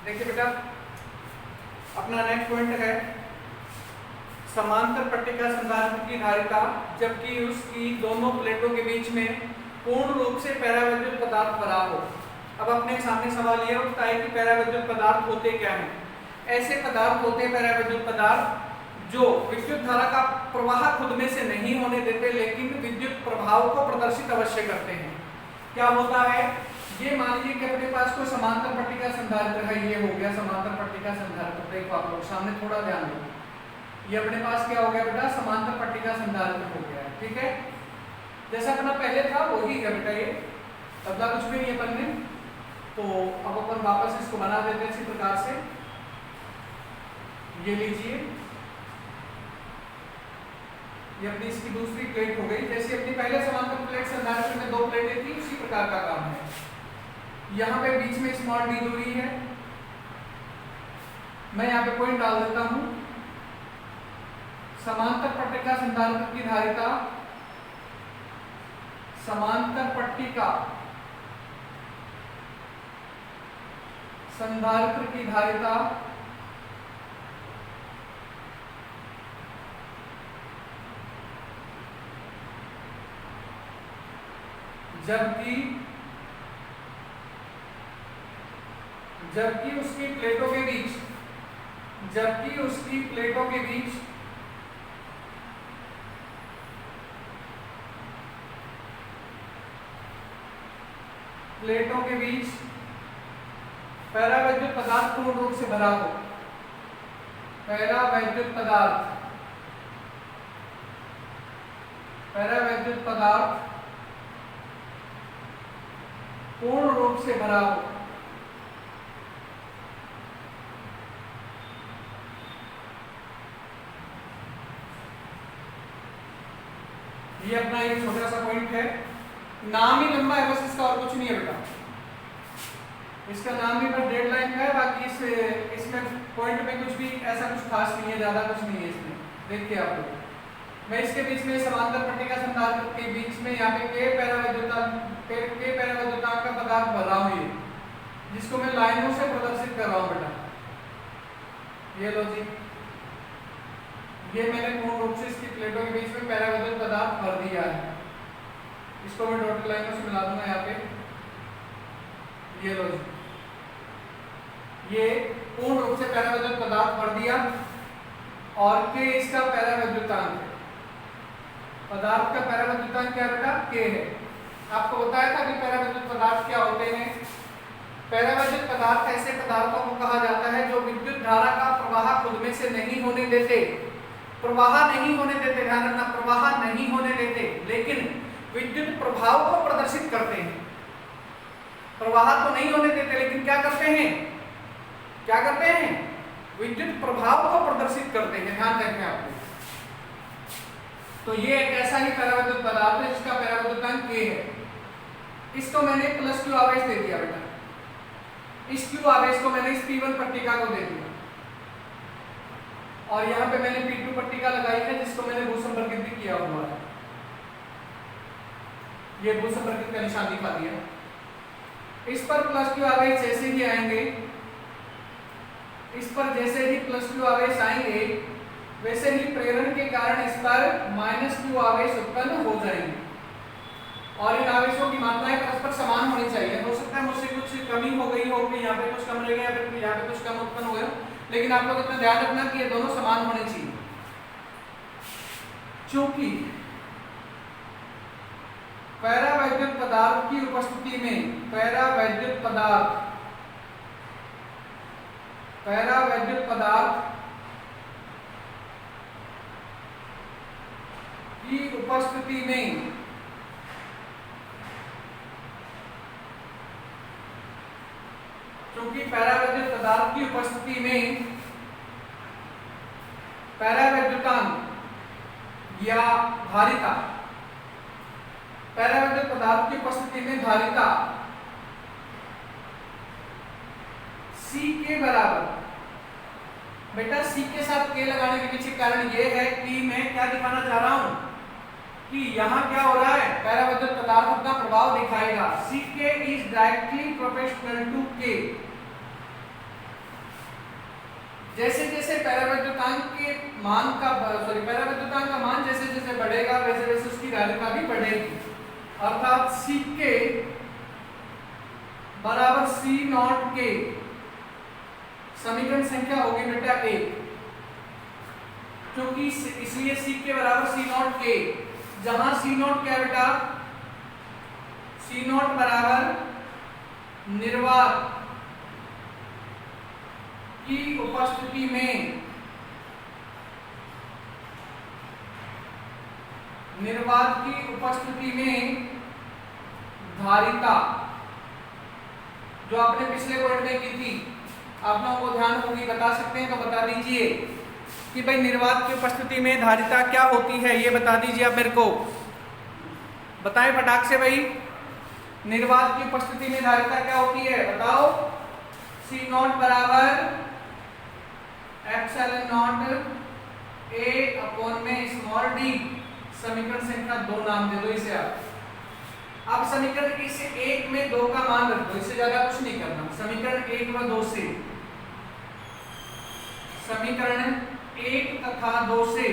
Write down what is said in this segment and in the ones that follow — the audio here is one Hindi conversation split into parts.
देखिए बेटा, अपना नेक्स्ट पॉइंट है समांतर पट्टिका संधारित्र की धारिता जबकि उसकी दोनों प्लेटों के बीच में पूर्ण रूप से पैराविद्युत पदार्थ भरा हो। अब अपने सामने सवाल यह उठता है कि पैराविद्युत पदार्थ होते क्या हैं। ऐसे पदार्थ होते हैं पैराविद्युत पदार्थ जो विद्युत धारा का प्रवाह खुद में से नहीं होने देते लेकिन विद्युत प्रभाव को प्रदर्शित अवश्य करते हैं। क्या होता है, ये मान लीजिए कि अपने पास कोई समांतर पट्टिका संधारित्र है, ये हो गया समांतर पट्टिका संधारित्र। देखो आप लोग सामने थोड़ा ध्यान दो, ये अपने पास क्या हो गया बेटा, समांतर पट्टिका संधारित्र हो गया है। ठीक है, जैसा अपना पहले था वही है बेटा, ये बदला कुछ भी नहीं है अपन ने। तो अब अपन वापस इसको बना देते हैं इसी प्रकार से। ये लीजिए, ये अपनी इसकी दूसरी प्लेट हो गई। जैसे अपनी पहले समांतर प्लेट संधारित्र में दो प्लेटें थी, उसी प्रकार का काम है। यहाँ पे बीच में स्मॉल डी दूरी है, मैं यहाँ पे पॉइंट डाल देता हूं। समांतर पट्टिका संधारित्र की धारिता, समांतर पट्टिका संधारित्र की धारिता जबकि उसकी प्लेटों के बीच पैरावैद्युत पदार्थ पूर्ण रूप से भरा हो। पैरावैद्युत पदार्थ पूर्ण रूप से भरा हो। ये अपना एक छोटा सा पॉइंट है, नाम ही लंबा है बस इसका, और कुछ नहीं है बेटा। इसका नाम भी बस डेड लाइन का है, बाकी इसमें पॉइंट में कुछ भी ऐसा कुछ खास नहीं है, ज्यादा कुछ नहीं है इसमें। देखिए आप लोग, मैं इसके बीच में समांतर पट्टिका संधारित्र के बीच में यहाँ पे के पैरावैद्युतांक का पदार्थ भर रहा हूँ, ये जिसको मैं लाइनों से प्रदर्शित कर रहा हूँ बेटा। ये लो जी, ये मैंने पूर्ण रूप से इसकी प्लेटों के बीच में पैरावैद्युत पदार्थ भर दिया है। इसको मैं डॉटेड लाइनों से मिला दूंगा यहाँ पे। ये लो जी, ये पूर्ण रूप से पैरावैद्युत पदार्थ भर दिया और के इसका पैरावैद्युतांक है। पदार्थ का पैरावैद्युतांक क्या बेटा, के है। आपको बताया था कि पैरावैद्युत पदार्थ क्या होते हैं। पैरावैद्युत पदार्थ ऐसे पदार्थों को कहा जाता है जो विद्युत धारा का प्रवाह खुद में से नहीं होने देते, ध्यान रखना, प्रवाह नहीं होने देते लेकिन विद्युत प्रभाव को प्रदर्शित करते हैं। प्रवाह तो नहीं होने देते लेकिन क्या करते हैं, विद्युत प्रभाव को प्रदर्शित करते हैं। ध्यान रखें आप लोग। तो ये एक ऐसा ही पैरावैद्युत पदार्थ है जिसका पैरावैद्युतांक K है। इसको मैंने प्लस Q आवेश दे दिया बेटा, इस Q आवेश को मैंने इस P1 पट्टिका को दे दिया और यहाँ पे मैंने P2 पट्टिका लगाई है जिसको मैंने भूसंपर्कित भी किया हुआ है। ये भूसंपर्कित का निशान दिखा दिया। इस पर प्लस Q आवेश जैसे ही आएंगे, इस पर जैसे ही प्लस Q आवेश आएंगे वैसे ही प्रेरण के कारण इस पर माइनस Q आवेश उत्पन्न हो जाएंगे और इन आवेशों की मात्राएं परस्पर समान होनी चाहिए। हो सकता है मुझसे कुछ कमी हो गई हो, यहाँ पे कुछ कम रह गया, यहाँ पे कुछ कम उत्पन्न हो गया, लेकिन आप लोग इतना ध्यान रखना कि ये दोनों समान होने चाहिए। चूंकि पैरावैद्युत पदार्थ की उपस्थिति में पैरावैद्युत पदार्थ की उपस्थिति में क्योंकि पैरावैद्युत पदार्थ की उपस्थिति में पैरावैद्युतांक या धारिता, पैरावैद्युत पदार्थ की उपस्थिति में धारिता C के बराबर। बेटा C के साथ K लगाने के पीछे कारण यह है कि मैं क्या दिखाना चाह रहा हूं कि यहाँ क्या हो रहा है, पैरावैद्युत पदार्थ अपना प्रभाव दिखाएगा। Ck is directly proportional to K। जैसे जैसे परावैद्युतांक के मान का परावैद्युतांक का मान जैसे जैसे बढ़ेगा वैसे वैसे उसकी धारिता भी बढ़ेगी। अर्थात सी के बराबर सी नॉट के, समीकरण संख्या होगी बेटा 1, क्योंकि इसलिए सी के बराबर सी नॉट के, जहां सी नॉट क्या बेटा, सी नॉट बराबर निर्वात की उपस्थिति में, निर्वात की उपस्थिति में धारिता, जो आपने पिछले पॉइंट में की थी, आप लोगों को ध्यान होगी, बता सकते हैं तो बता दीजिए कि भाई निर्वात की उपस्थिति में धारिता क्या होती है, ये बता दीजिए आप मेरे को, बताएं फटाक से भाई। निर्वात की उपस्थिति में धारिता क्या होती है बताओ। सी नॉट बराबर एप्सिलॉन नॉट ए अपॉन में स्मॉल डी, समीकरण संख्या 2 नाम दे दो इसे आप। अब समीकरण इस 1 में 2 का मान रख दो, इससे ज्यादा कुछ नहीं करना। समीकरण 1 व 2 से, समीकरण 1 तथा 2 से,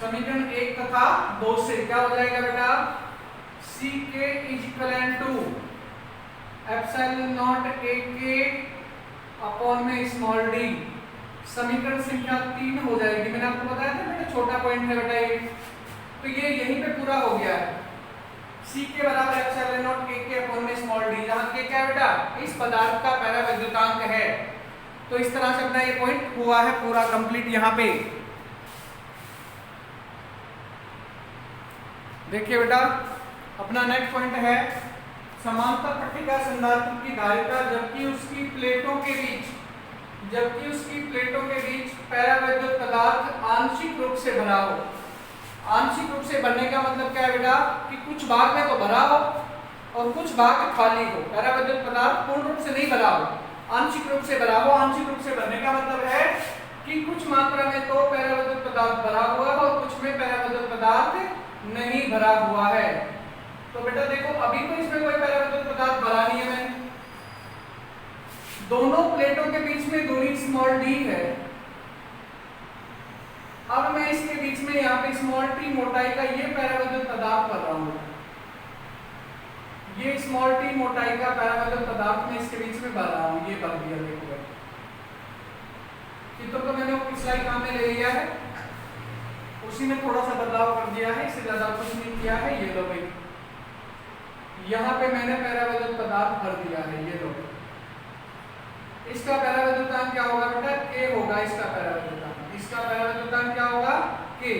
समीकरण 1 तथा 2 से क्या हो जाएगा बेटा, C K is equal to epsilon not A K upon में स्मॉल डी, समीकरण संख्या 3 हो जाएगी। मैंने आपको बताया था बेटा छोटा पॉइंट है बेटा ये, तो ये यहीं पे पूरा हो गया है। सी के बराबर epsilon not A K upon में स्मॉल डी, जहां के क्या है बेटा, इस पदार्थ का परावैद्युतांक है। तो इस तरह से अपना ये पॉइंट हुआ है पूरा कंप्लीट। यहाँ पे देखिए बेटा, अपना नेक्स्ट पॉइंट है समांतर पट्टिका संधारित्र की धारिता जबकि उसकी प्लेटों के बीच, जबकि उसकी प्लेटों के बीच परावैद्युत पदार्थ आंशिक रूप से भरा हो। आंशिक रूप से भरने का मतलब क्या है बेटा, कि कुछ भाग में तो भरा हो और कुछ भाग खाली हो। परावैद्युत पदार्थ पूर्ण रूप से नहीं भरा हो, आंशिक रूप से भरा हो। आंशिक रूप से भरने का मतलब है कि कुछ मात्रा में तो परावैद्युत पदार्थ भरा हुआ है और कुछ में परावैद्युत पदार्थ नहीं भरा हुआ है। तो बेटा देखो, अभी तो इसमें कोई परावैद्युत पदार्थ भरा नहीं है मैंने, दोनों प्लेटों के बीच में दूरी स्मॉल डी है। अब मैं इसके बीच में यहाँ पे स्मॉल टी मोटाई का ये परावैद्युत पदार्थ भर रहा हूँ। ये स्मॉल टी मोटाई का परावैद्युत पदार्थ मैं इसके बीच में भर रहा हूँ, ये भर दिया। देखो चित्र तो मैंने पिछला ही काम में ले लिया है, उसी में थोड़ा सा बदलाव कर दिया है, इससे ज्यादा कुछ नहीं किया है। ये लो भाई, यहाँ पे मैंने परावैद्युत पदार्थ भर दिया है। ये लो, इसका परावैद्युतांक क्या होगा बेटा, के होगा इसका परावैद्युतांक। इसका परावैद्युतांक क्या होगा, के।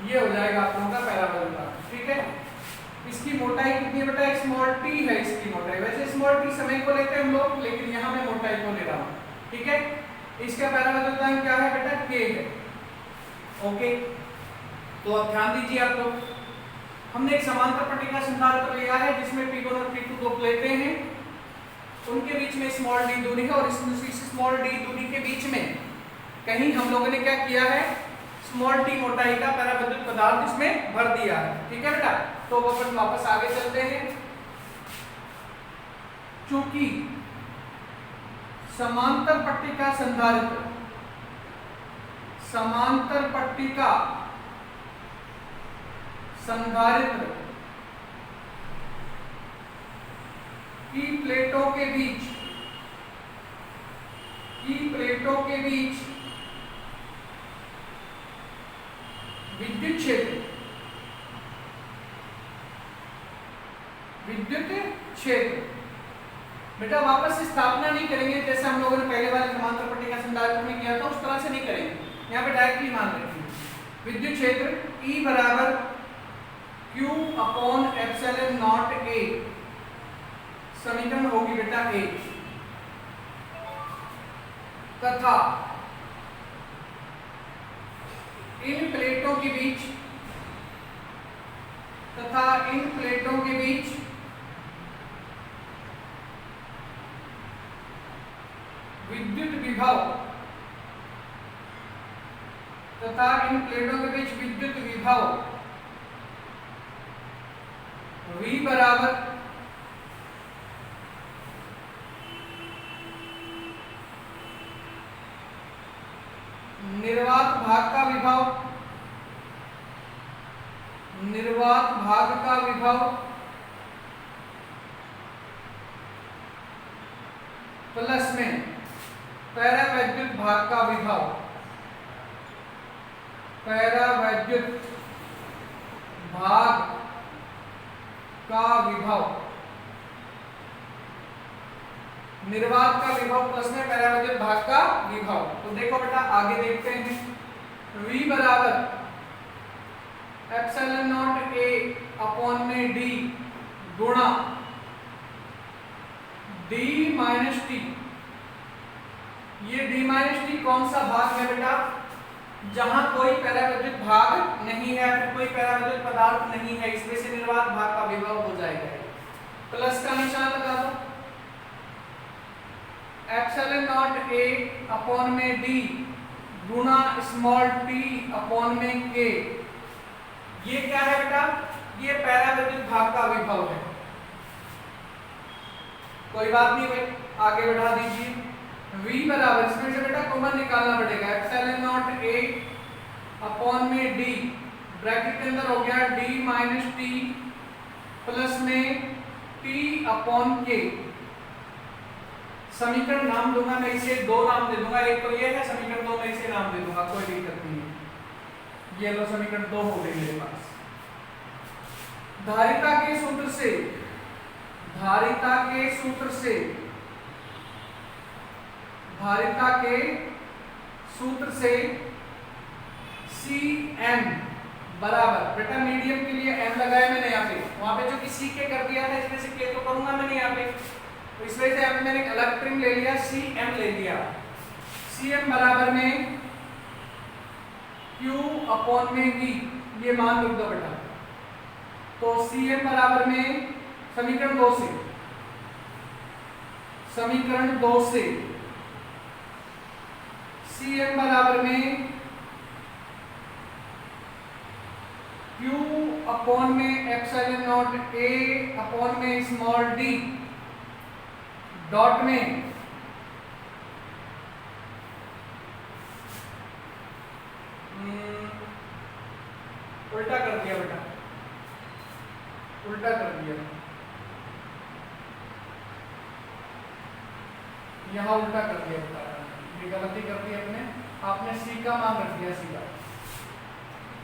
ये हो जाएगा आप लोगों का परावैद्युतांक, ठीक है। इसकी मोटाई कितनी बेटा, स्मॉल टी है इसकी मोटाई। वैसे स्मॉल टी समय को लेते हैं हम लोग, लेकिन यहाँ मैं मोटाई को ले रहा हूँ, ठीक है। इसका परावैद्युतांक क्या है बेटा, के है। ओके, तो अब ध्यान दीजिए आप लोग, हमने एक समांतर पट्टिका संधारित्र लिया है जिसमें P1 और P2 दो प्लेटें हैं, उनके बीच में स्मॉल डी दूरी है और इस स्मॉल डी दूरी के बीच में कहीं हम लोगों ने क्या किया है, स्मॉल टी मोटाई का परावैद्युत पदार्थ इसमें भर दिया है, ठीक है बेटा। तो अपन वापस आगे चलते हैं। चूंकि समांतर पट्टिका संधारित्र, समांतर पट्टिका संधारित्र की प्लेटों के बीच, की प्लेटों के बीच विद्युत क्षेत्र, विद्युत क्षेत्र बेटा वापस से स्थापना नहीं करेंगे जैसे हम लोगों ने पहले वाले समांतर पट्टिका संधारित्र में किया था, उस तरह से नहीं करेंगे। यहाँ पे डायरेक्टली मान रखेंगे विद्युत क्षेत्र E बराबर Q upon epsilon not A, समीकरण होगी बेटा 1, तथा इन प्लेटों के बीच, तथा इन प्लेटों के बीच विद्युत विभव, तथा इन प्लेटों के बीच विद्युत विभव V बराबर विभव, निर्वात भाग का विभव प्लस में पैरावैद्युत भाग का विभव, पैरावैद्युत भाग का विभव, निर्वात का विभव प्लस में पैरावैद्युत भाग का विभव। तो देखो बेटा आगे देखते हैं। V बराबर एप्सिलॉन नॉट A अपॉन में D गुणा D माइनस टी। ये D माइनस टी कौन सा भाग है बेटा? जहां कोई पैरावैद्युत भाग नहीं है, फिर कोई पैरावैद्युत पदार्थ नहीं है, इसमें से निर्वात भाग का विभव हो जाएगा। प्लस का निशान लगा दो। एप्सिलॉन नॉट A अपॉन में D गुणा स्मॉल t अपॉन में k। ये क्या है बेटा? ये पैरावैद्युत भाग का विभव है। कोई बात नहीं भाई, आगे बढ़ा दीजिए। V बराबर, इसमें से बेटा कॉमन निकालना पड़ेगा, एप्सिलॉन नॉट A अपॉन में D, ब्रैकेट के अंदर हो गया D माइनस टी प्लस में t अपॉन k। समीकरण नाम दूंगा मैं, इसे दो नाम दे दूंगा, एक तो ये है समीकरण 2 में इसे नाम दे दूंगा, कोई दिक्कत नहीं है। ये लो समीकरण 2 हो गई मेरे पास। धारिता के सूत्र से, धारिता के सूत्र से, धारिता के सूत्र से Cm बराबर, बेटा मीडियम के लिए m लगाया मैंने यहाँ पे, वहां पे जो कि C के कर दिया था, इसमें से k तो करूंगा मैंने यहाँ पे, तो इस वजह से अब मैंने एक अलग ट्रिम ले लिया, Cm ले लिया। Cm बराबर में Q अपॉन में V, ये मान लिख दो बेटा। तो Cm बराबर में समीकरण 2 से, समीकरण 2 से Cm बराबर में Q अपॉन में एप्सिलॉन नॉट A अपॉन में स्मॉल d डॉट में उल्टा कर दिया बेटा, उल्टा कर दिया, यहां उल्टा कर दिया बेटा, ये गलती कर दी अपने, आपने C का मान रख दिया सीधा।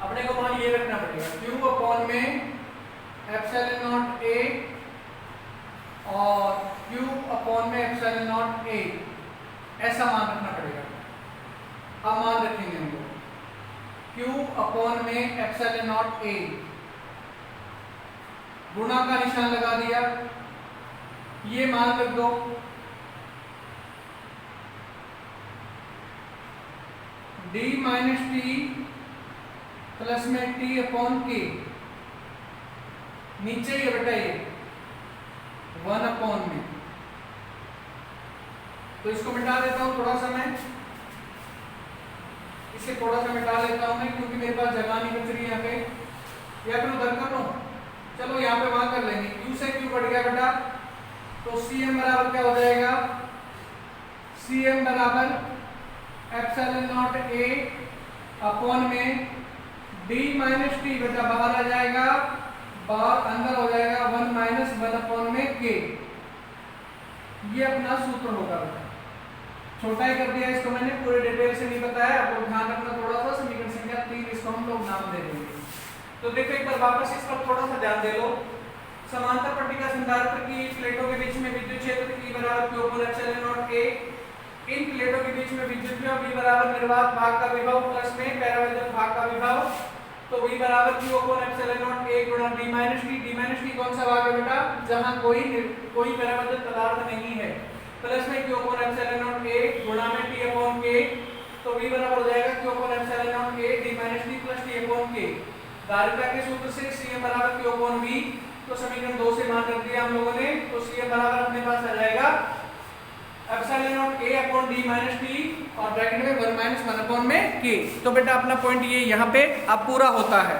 अपने को मान ये रखना पड़ेगा, Q अपॉन में एप्सिलॉन नॉट A और Q अपॉन में एप्सिलॉन नॉट A, ऐसा मान रखना पड़ेगा। अब मान रखेंगे हम लोग Q अपॉन में एप्सिलॉन नॉट A, गुणा का निशान लगा दिया, ये मान रख दो। D माइनस टी प्लस में T अपॉन K, नीचे ये बेटा ये 1 अपॉन में, तो इसको मिटा देता हूं थोड़ा सा मैं, इसे थोड़ा सा मिटा लेता हूं मैं, क्योंकि मेरे पास जगह नहीं बच रही यहाँ पे, या फिर उधर कर लो, चलो यहाँ पे वहां कर लेंगे। Q से Q बढ़ गया बेटा, तो Cm बराबर क्या हो जाएगा? Cm बराबर एप्सिलॉन नॉट A अपॉन में D माइनस टी, बेटा बाहर आ जाएगा, बाहर अंदर हो जाएगा 1 माइनस 1 अपॉन में K। ये अपना सूत्र होगा बेटा, छोटा ही कर दिया इसको मैंने, पूरे डिटेल से नहीं बताया, आपको ध्यान रखना थोड़ा सा। समीकरण संख्या 3 इसको हम लोग नाम दे देंगे। तो देखो एक बार वापस इस पर थोड़ा सा ध्यान दे लो। समांतर पट्टिका संधारित्र की प्लेटों के बीच में विद्युत क्षेत्र E बराबर Q upon epsilon not A, इन प्लेटों के बीच में विद्युत विभव V बराबर निर्वात भाग का विभव प्लस में पैरावैद्युत भाग का विभव, तो V बराबर Q upon epsilon not A गुणा D minus T. D minus T कौन सा भाग है बेटा? जहां कोई पैरावैद्युत पदार्थ नहीं है, प्लस में Q upon epsilon not A गुणा में T अपॉन K, तो V बराबर हो जाएगा Q upon epsilon not A D minus T plus T upon K। धारिता के सूत्र से Cm बराबर Q अपॉन V, तो समीकरण 2 से मान रख दिया हम लोगों ने, तो Cm बराबर अपने पास आ जाएगा epsilon not A upon D minus T और ब्रैकेट में 1 माइनस 1 अपॉन में K। तो बेटा अपना पॉइंट ये यहाँ पे अब पूरा होता है।